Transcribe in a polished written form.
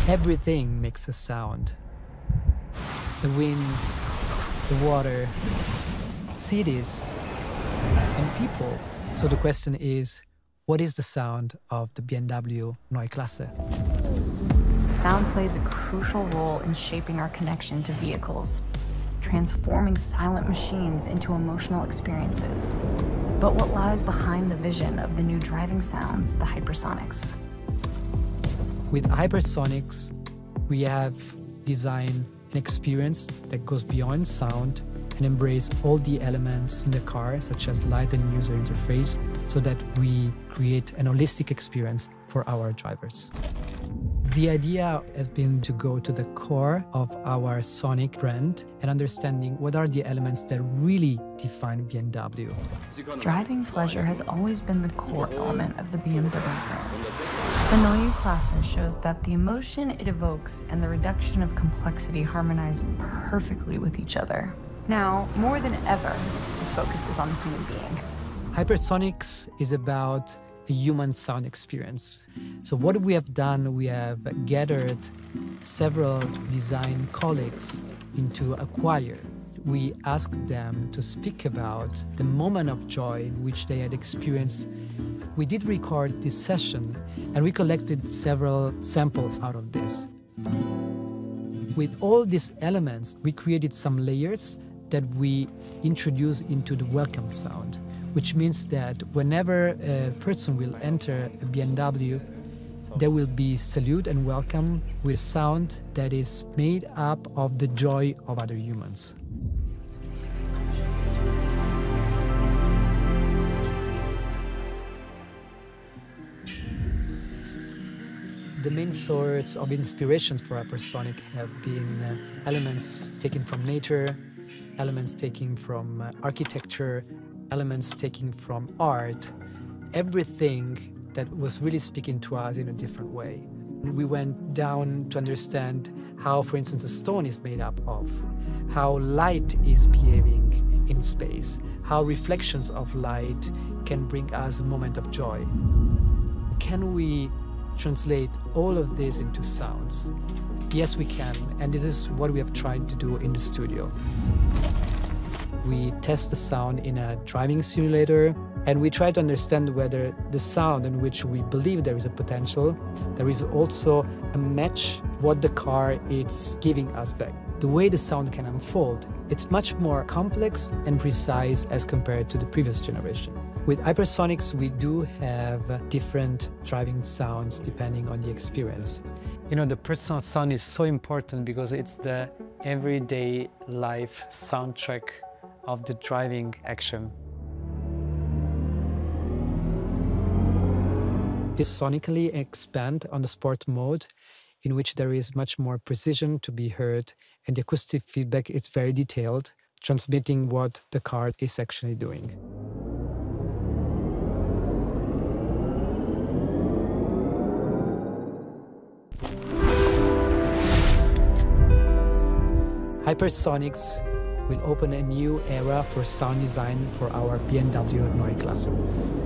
Everything makes a sound. The wind, the water, cities, and people. So the question is, what is the sound of the BMW Neue Klasse? Sound plays a crucial role in shaping our connection to vehicles, transforming silent machines into emotional experiences. But what lies behind the vision of the new driving sounds, the HypersonX? With HypersonX, we have designed an experience that goes beyond sound and embrace all the elements in the car, such as light and user interface, so that we create an holistic experience for our drivers. The idea has been to go to the core of our Sonic brand and understanding what are the elements that really define BMW. Driving pleasure has always been the core element of the BMW brand. The Neue Klasse shows that the emotion it evokes and the reduction of complexity harmonize perfectly with each other. Now, more than ever, the focus is on the human being. HypersonX is about a human sound experience. So what we have done, we have gathered several design colleagues into a choir. We asked them to speak about the moment of joy in which they had experienced. We did record this session and we collected several samples out of this. With all these elements, we created some layers that we introduce into the welcome sound, which means that whenever a person will enter a BMW, there will be salute and welcome with sound that is made up of the joy of other humans. The main source of inspirations for HypersonX have been elements taken from nature, elements taken from architecture, elements taken from art, everything that was really speaking to us in a different way. We went down to understand how, for instance, a stone is made up of, how light is behaving in space, how reflections of light can bring us a moment of joy. Can we translate all of this into sounds? Yes, we can, and this is what we have tried to do in the studio. We test the sound in a driving simulator, and we try to understand whether the sound in which we believe there is a potential, there is also a match what the car is giving us back. The way the sound can unfold, it's much more complex and precise as compared to the previous generation. With HypersonX, we do have different driving sounds depending on the experience. You know, the personal sound is so important because it's the everyday life soundtrack of the driving action. This sonically expand on the sport mode, in which there is much more precision to be heard, and the acoustic feedback is very detailed, transmitting what the car is actually doing. HypersonX will open a new era for sound design for our BMW Neue Klasse.